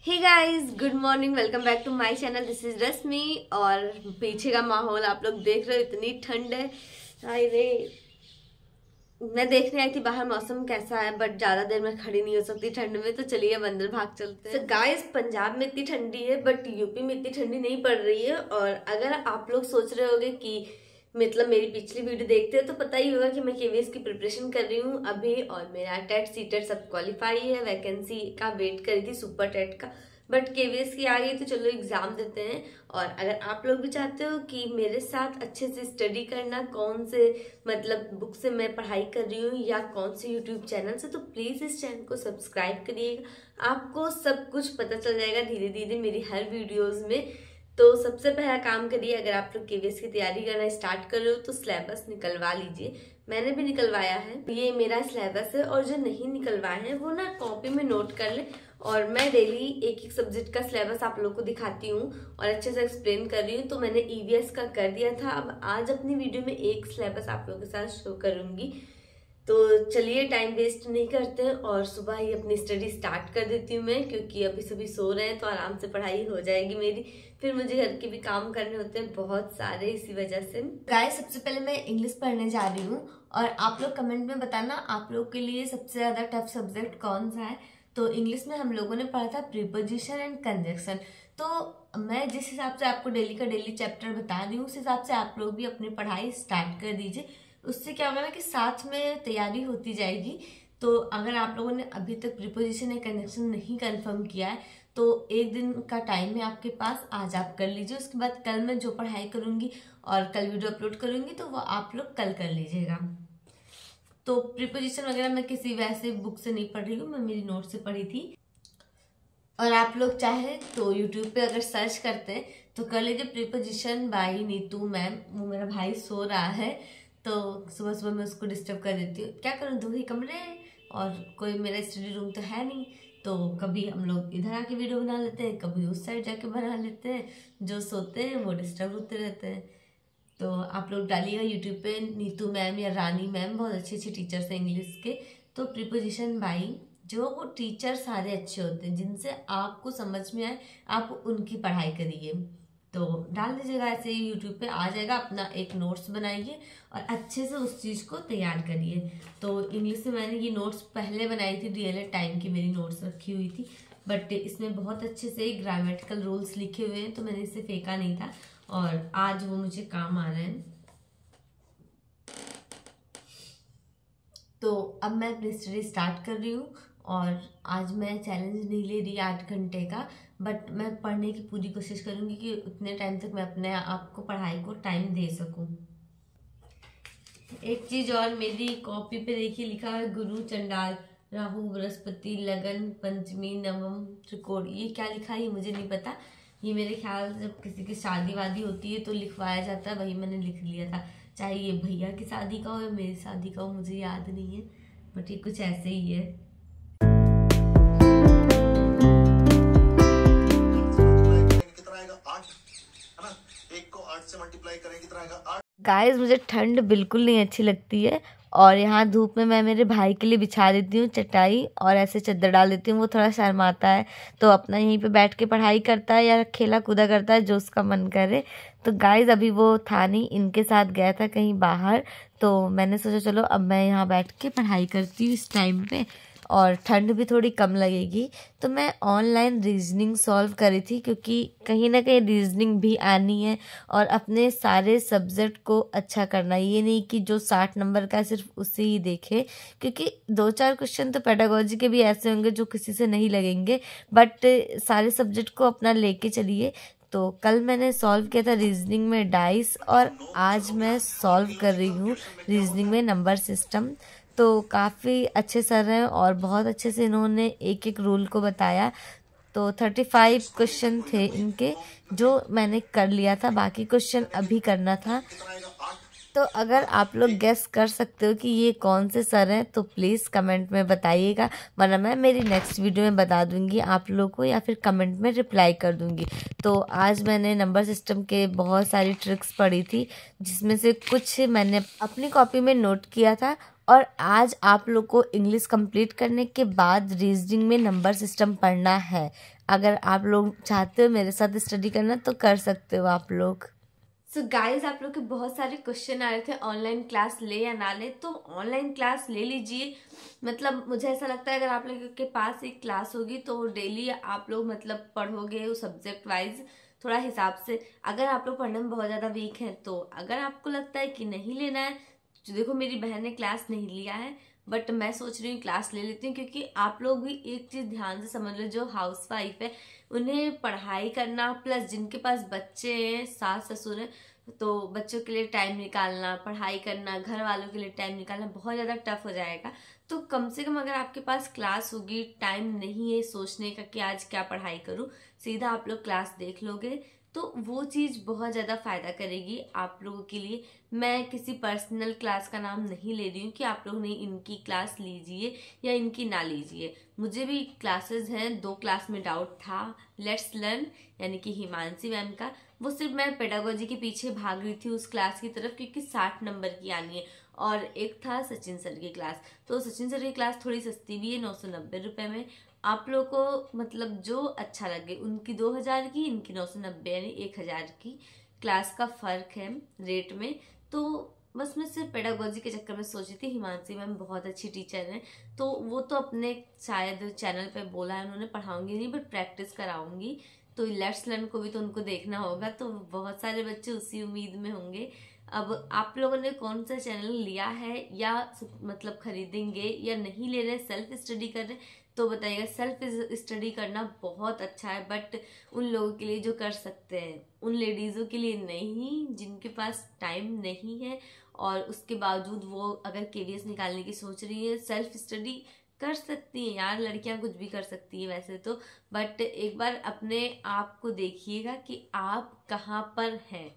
Hey guys, good morning, welcome back to my channel. This is Rashmi. और पीछे का माहौल आप लोग देख रहे हो, इतनी ठंड है। हाय रे, मैं देखने आई थी बाहर मौसम कैसा है, बट ज्यादा देर में खड़ी नहीं हो सकती ठंड में, तो चलिए अब अंदर भाग चलते हैं। गाइस, पंजाब में इतनी ठंडी है बट यूपी में इतनी ठंडी नहीं पड़ रही है। और अगर आप लोग सोच रहे होगे कि मतलब मेरी पिछली वीडियो देखते हैं तो पता ही होगा कि मैं केवीएस की प्रिपरेशन कर रही हूँ अभी, और मेरा टेट सीटेट सब क्वालिफाई है। वैकेंसी का वेट करी थी, सुपर टेट का, बट केवीएस की आ गई तो चलो एग्जाम देते हैं। और अगर आप लोग भी चाहते हो कि मेरे साथ अच्छे से स्टडी करना, कौन से मतलब बुक से मैं पढ़ाई कर रही हूँ या कौन से यूट्यूब चैनल से, तो प्लीज इस चैनल को सब्सक्राइब करिएगा। आपको सब कुछ पता चल जाएगा धीरे धीरे मेरी हर वीडियोज में। तो सबसे पहला काम करिए, अगर आप लोग केवीएस की तैयारी करना स्टार्ट कर रहे हो तो सिलेबस निकलवा लीजिए। मैंने भी निकलवाया है, ये मेरा सिलेबस है। और जो नहीं निकलवाए हैं वो ना कॉपी में नोट कर ले। और मैं डेली एक एक सब्जेक्ट का सिलेबस आप लोग को दिखाती हूँ और अच्छे से एक्सप्लेन कर रही हूँ। तो मैंने ईवीएस का कर दिया था, अब आज अपनी वीडियो में एक सिलेबस आप लोगों के साथ शो करूंगी। तो चलिए टाइम वेस्ट नहीं करते हैं और सुबह ही अपनी स्टडी स्टार्ट कर देती हूँ मैं, क्योंकि अभी सभी सो रहे हैं तो आराम से पढ़ाई हो जाएगी मेरी। फिर मुझे घर के भी काम करने होते हैं बहुत सारे, इसी वजह से। गाइस, सबसे पहले मैं इंग्लिश पढ़ने जा रही हूँ और आप लोग कमेंट में बताना आप लोग के लिए सबसे ज्यादा टफ सब्जेक्ट कौन सा है। तो इंग्लिश में हम लोगों ने पढ़ा था प्रीपोजिशन एंड कंजक्शन। तो मैं जिस हिसाब से आपको डेली का डेली चैप्टर बता रही हूँ उस हिसाब से आप लोग भी अपनी पढ़ाई स्टार्ट कर दीजिए। उससे क्या होगा ना कि साथ में तैयारी होती जाएगी। तो अगर आप लोगों ने अभी तक प्रीपोजिशन या कंजक्शन नहीं कंफर्म किया है तो एक दिन का टाइम है आपके पास, आज आप कर लीजिए। उसके बाद कल मैं जो पढ़ाई करूंगी और कल वीडियो अपलोड करूंगी तो वो आप लोग कल कर लीजिएगा। तो प्रीपोजिशन वगैरह मैं किसी वैसे बुक से नहीं पढ़ रही हूँ, मैं मेरी नोट से पढ़ी थी। और आप लोग चाहे तो यूट्यूब पे अगर सर्च करते हैं तो कर लीजिए प्रीपोजिशन बाय नीतू मैम। वो मेरा भाई सो रहा है तो सुबह सुबह मैं उसको डिस्टर्ब कर देती हूँ। क्या करूँ, दो ही कमरे हैं और कोई मेरा स्टडी रूम तो है नहीं। तो कभी हम लोग इधर आके वीडियो बना लेते हैं, कभी उस साइड जाके बना लेते हैं। जो सोते हैं वो डिस्टर्ब होते रहते हैं। तो आप लोग डालिएगा यूट्यूब पे नीतू मैम या रानी मैम, बहुत अच्छे अच्छे टीचर्स हैं इंग्लिश के। तो प्रीपोजिशन बाई, जो वो टीचर सारे अच्छे होते हैं जिनसे आपको समझ में आए, आप उनकी पढ़ाई करिए। तो डाल दीजिएगा, ऐसे ही यूट्यूब पे आ जाएगा। अपना एक नोट्स बनाइए और अच्छे से उस चीज़ को तैयार करिए। तो इंग्लिश में मैंने ये नोट्स पहले बनाई थी, डीएलएड टाइम की मेरी नोट्स रखी हुई थी, बट इसमें बहुत अच्छे से ग्रामेटिकल रूल्स लिखे हुए हैं तो मैंने इसे फेंका नहीं था और आज वो मुझे काम आ रहे हैं। तो अब मैं अपनी स्टडी स्टार्ट कर रही हूँ और आज मैं चैलेंज नहीं ले रही 8 घंटे का, बट मैं पढ़ने की पूरी कोशिश करूँगी कि उतने टाइम तक मैं अपने आप को पढ़ाई को टाइम दे सकूँ। एक चीज़ और, मेरी कॉपी पे देखिए लिखा है गुरु चंडाल राहु बृहस्पति लगन पंचमी नवम त्रिकोण। ये क्या लिखा है ये मुझे नहीं पता। ये मेरे ख्याल से जब किसी की शादी वादी होती है तो लिखवाया जाता है, वही मैंने लिख लिया था। चाहे ये भैया की शादी का हो या मेरी शादी का हो मुझे याद नहीं है, बट ये कुछ ऐसे ही है। गाइस, मुझे ठंड बिल्कुल नहीं अच्छी लगती है और यहाँ धूप में मैं मेरे भाई के लिए बिछा देती हूँ चटाई और ऐसे चादर डाल देती हूँ। वो थोड़ा शर्माता है तो अपना यहीं पे बैठ के पढ़ाई करता है या खेला कूदा करता है, जो उसका मन करे। तो गाइस, अभी वो था नहीं, इनके साथ गया था कहीं बाहर, तो मैंने सोचा चलो अब मैं यहाँ बैठ के पढ़ाई करती हूँ इस टाइम पे, और ठंड भी थोड़ी कम लगेगी। तो मैं ऑनलाइन रीजनिंग सॉल्व करी थी, क्योंकि कहीं ना कहीं रीजनिंग भी आनी है और अपने सारे सब्जेक्ट को अच्छा करना है। ये नहीं कि जो 60 नंबर का सिर्फ उसे ही देखे, क्योंकि 2-4 क्वेश्चन तो पेडागोजी के भी ऐसे होंगे जो किसी से नहीं लगेंगे, बट सारे सब्जेक्ट को अपना लेके चलिए। तो कल मैंने सॉल्व किया था रीजनिंग में डाइस और आज मैं सॉल्व कर रही हूँ रीजनिंग में नंबर सिस्टम। तो काफ़ी अच्छे सर हैं और बहुत अच्छे से इन्होंने एक एक रूल को बताया। तो 35 क्वेश्चन थे इनके जो मैंने कर लिया था, बाकी क्वेश्चन अभी करना था। तो अगर आप लोग गेस कर सकते हो कि ये कौन से सर हैं तो प्लीज़ कमेंट में बताइएगा, वरना मैं मेरी नेक्स्ट वीडियो में बता दूंगी आप लोग को या फिर कमेंट में रिप्लाई कर दूंगी। तो आज मैंने नंबर सिस्टम के बहुत सारी ट्रिक्स पढ़ी थी, जिसमें से कुछ मैंने अपनी कॉपी में नोट किया था और आज आप लोग को इंग्लिश कंप्लीट करने के बाद रीजनिंग में नंबर सिस्टम पढ़ना है। अगर आप लोग चाहते हो मेरे साथ स्टडी करना तो कर सकते हो आप लोग। सो गाइज, आप लोग के बहुत सारे क्वेश्चन आ रहे थे ऑनलाइन क्लास ले या ना ले, तो ऑनलाइन क्लास ले लीजिए। मतलब मुझे ऐसा लगता है अगर आप लोगों के पास एक क्लास होगी तो डेली आप लोग मतलब पढ़ोगे उस सब्जेक्ट वाइज थोड़ा हिसाब से। अगर आप लोग पढ़ने में बहुत ज़्यादा वीक हैं तो अगर आपको लगता है कि नहीं लेना है, तो देखो मेरी बहन ने क्लास नहीं लिया है बट मैं सोच रही हूँ क्लास ले लेती हूँ, क्योंकि आप लोग भी एक चीज़ ध्यान से समझ लो, जो हाउस वाइफ है उन्हें पढ़ाई करना प्लस जिनके पास बच्चे हैं, सास ससुर हैं, तो बच्चों के लिए टाइम निकालना, पढ़ाई करना, घर वालों के लिए टाइम निकालना बहुत ज़्यादा टफ हो जाएगा। तो कम से कम अगर आपके पास क्लास होगी, टाइम नहीं है सोचने का कि आज क्या पढ़ाई करूँ, सीधा आप लोग क्लास देख लोगे तो वो चीज़ बहुत ज़्यादा फ़ायदा करेगी आप लोगों के लिए। मैं किसी पर्सनल क्लास का नाम नहीं ले रही हूँ कि आप लोग ने इनकी क्लास लीजिए या इनकी ना लीजिए। मुझे भी क्लासेस हैं, 2 क्लास में डाउट था। लेट्स लर्न यानी कि हिमांशी मैम का, वो सिर्फ मैं पेडागोजी के पीछे भाग रही थी उस क्लास की तरफ क्योंकि 60 नंबर की आनी है। और एक था सचिन सर की क्लास, तो सचिन सर की क्लास थोड़ी सस्ती भी है, 990 रुपये में। आप लोग को मतलब जो अच्छा लगे, उनकी 2000 की, इनकी 990 यानी 1000 की क्लास का फर्क है रेट में। तो बस मैं सिर्फ पेडागोजी के चक्कर में सोची थी। हिमांशी मैम बहुत अच्छी टीचर हैं, तो वो तो अपने शायद चैनल पे बोला है उन्होंने पढ़ाऊंगी नहीं बट प्रैक्टिस कराऊंगी। तो लेट्स लर्न को भी तो उनको देखना होगा, तो बहुत सारे बच्चे उसी उम्मीद में होंगे। अब आप लोगों ने कौन सा चैनल लिया है या मतलब खरीदेंगे या नहीं ले रहे, सेल्फ स्टडी कर रहे तो बताइएगा। सेल्फ स्टडी करना बहुत अच्छा है बट उन लोगों के लिए जो कर सकते हैं, उन लेडीज़ों के लिए नहीं जिनके पास टाइम नहीं है और उसके बावजूद वो अगर केवीएस निकालने की सोच रही है। सेल्फ स्टडी कर सकती हैं यार, लड़कियां कुछ भी कर सकती है वैसे तो, बट एक बार अपने आप को देखिएगा कि आप कहाँ पर हैं।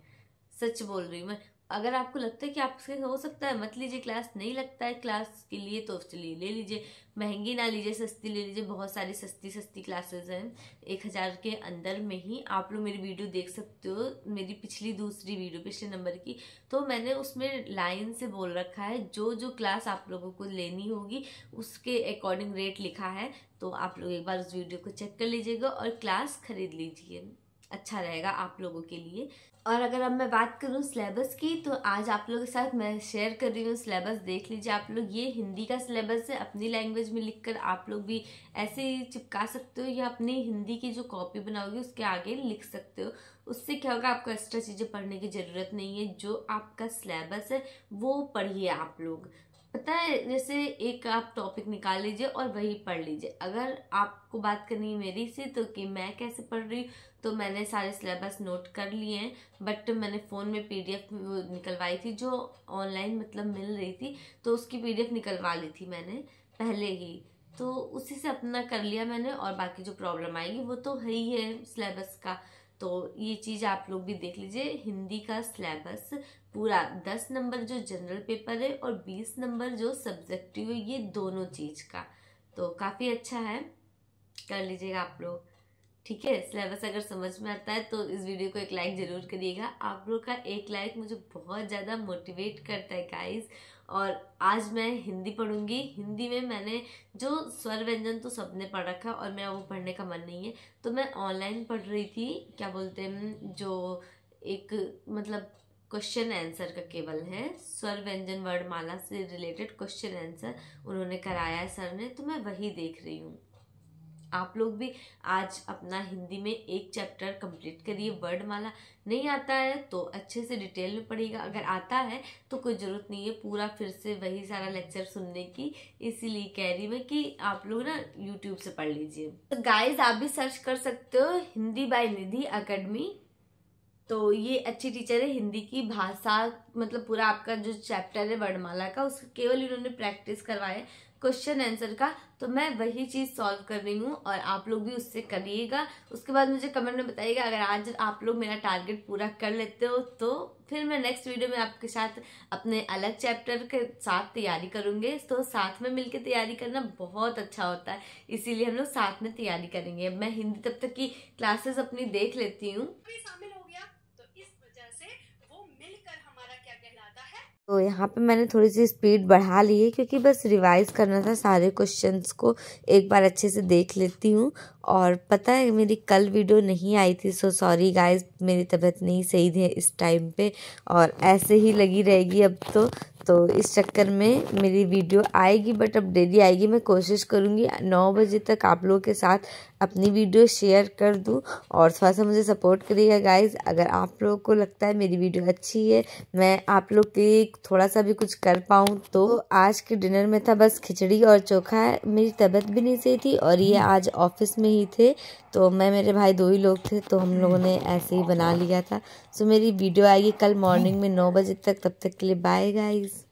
सच बोल रही हूँ मैं। अगर आपको लगता है कि आपसे हो सकता है मत लीजिए क्लास, नहीं लगता है क्लास के लिए तो चलिए ले लीजिए। महंगी ना लीजिए, सस्ती ले लीजिए। बहुत सारी सस्ती सस्ती क्लासेस हैं 1000 के अंदर में ही। आप लोग मेरी वीडियो देख सकते हो, मेरी पिछली दूसरी वीडियो पिछले नंबर की, तो मैंने उसमें लाइन से बोल रखा है जो जो क्लास आप लोगों को लेनी होगी उसके अकॉर्डिंग रेट लिखा है। तो आप लोग एक बार उस वीडियो को चेक कर लीजिएगा और क्लास खरीद लीजिए, अच्छा रहेगा आप लोगों के लिए। और अगर अब मैं बात करूं सिलेबस की, तो आज आप लोगों के साथ मैं शेयर कर रही हूँ सिलेबस। देख लीजिए आप लोग, ये हिंदी का सिलेबस है। अपनी लैंग्वेज में लिखकर आप लोग भी ऐसे ही चिपका सकते हो या अपनी हिंदी की जो कॉपी बनाओगे उसके आगे लिख सकते हो। उससे क्या होगा, आपको एक्स्ट्रा चीज़ें पढ़ने की ज़रूरत नहीं है। जो आपका सिलेबस है वो पढ़िए आप लोग। पता है, जैसे एक आप टॉपिक निकाल लीजिए और वही पढ़ लीजिए। अगर आपको बात करनी है मेरी से तो कि मैं कैसे पढ़ रही हूँ, तो मैंने सारे सिलेबस नोट कर लिए हैं बट मैंने फ़ोन में पीडीएफ निकलवाई थी जो ऑनलाइन मतलब मिल रही थी, तो उसकी पीडीएफ निकलवा ली थी मैंने पहले ही, तो उसी से अपना कर लिया मैंने। और बाकी जो प्रॉब्लम आएगी वो तो है ही है सिलेबस का, तो ये चीज़ आप लोग भी देख लीजिए। हिंदी का सिलेबस पूरा 10 नंबर जो जनरल पेपर है और 20 नंबर जो सब्जेक्टिव है, ये दोनों चीज़ का, तो काफ़ी अच्छा है, कर लीजिएगा आप लोग। ठीक है, सिलेबस अगर समझ में आता है तो इस वीडियो को एक लाइक जरूर करिएगा। आप लोग का एक लाइक मुझे बहुत ज़्यादा मोटिवेट करता है गाइस। और आज मैं हिंदी पढ़ूंगी। हिंदी में मैंने जो स्वर व्यंजन तो सबने पढ़ रखा और मेरा वो पढ़ने का मन नहीं है, तो मैं ऑनलाइन पढ़ रही थी, क्या बोलते हैं, जो एक मतलब क्वेश्चन आंसर का केवल है, स्वर व्यंजन वर्णमाला से रिलेटेड क्वेश्चन आंसर उन्होंने कराया है सर ने, तो मैं वही देख रही हूँ। आप लोग भी आज अपना हिंदी में एक चैप्टर कंप्लीट करिए। वर्णमाला नहीं आता है तो अच्छे से डिटेल में पढ़िएगा, अगर आता है तो कोई ज़रूरत नहीं है पूरा फिर से वही सारा लेक्चर सुनने की। इसीलिए कह रही मैं कि आप लोग ना यूट्यूब से पढ़ लीजिए। तो गाइज, आप भी सर्च कर सकते हो हिंदी बाय निधि अकेडमी, तो ये अच्छी टीचर है हिंदी की भाषा, मतलब पूरा आपका जो चैप्टर है वर्णमाला का उसका केवल इन्होंने प्रैक्टिस करवाया क्वेश्चन आंसर का, तो मैं वही चीज़ सॉल्व कर रही हूँ और आप लोग भी उससे करिएगा। उसके बाद मुझे कमेंट में बताइएगा अगर आज आप लोग मेरा टारगेट पूरा कर लेते हो तो फिर मैं नेक्स्ट वीडियो में आपके साथ अपने अलग चैप्टर के साथ तैयारी करूँगी। तो साथ में मिलकर तैयारी करना बहुत अच्छा होता है, इसीलिए हम लोग साथ में तैयारी करेंगे। मैं हिंदी तब तक की क्लासेस अपनी देख लेती हूँ। तो यहाँ पे मैंने थोड़ी सी स्पीड बढ़ा ली है क्योंकि बस रिवाइज करना था, सारे क्वेश्चंस को एक बार अच्छे से देख लेती हूँ। और पता है मेरी कल वीडियो नहीं आई थी, सो सॉरी गाइस, मेरी तबीयत नहीं सही थी इस टाइम पे और ऐसे ही लगी रहेगी अब तो इस चक्कर में मेरी वीडियो आएगी, बट अब डेली आएगी। मैं कोशिश करूँगी 9 बजे तक आप लोगों के साथ अपनी वीडियो शेयर कर दूँ और थोड़ा सा मुझे सपोर्ट करिएगा गाइस। अगर आप लोगों को लगता है मेरी वीडियो अच्छी है, मैं आप लोग के लिए थोड़ा सा भी कुछ कर पाऊँ। तो आज के डिनर में था बस खिचड़ी और चोखा। मेरी तबीयत भी नहीं सही थी और ये आज ऑफिस में ही थे, तो मैं मेरे भाई 2 ही लोग थे, तो हम लोगों ने ऐसे ही बना लिया था। सो मेरी वीडियो आएगी कल मॉर्निंग में 9 बजे तक, तब तक के लिए बाय गाइस।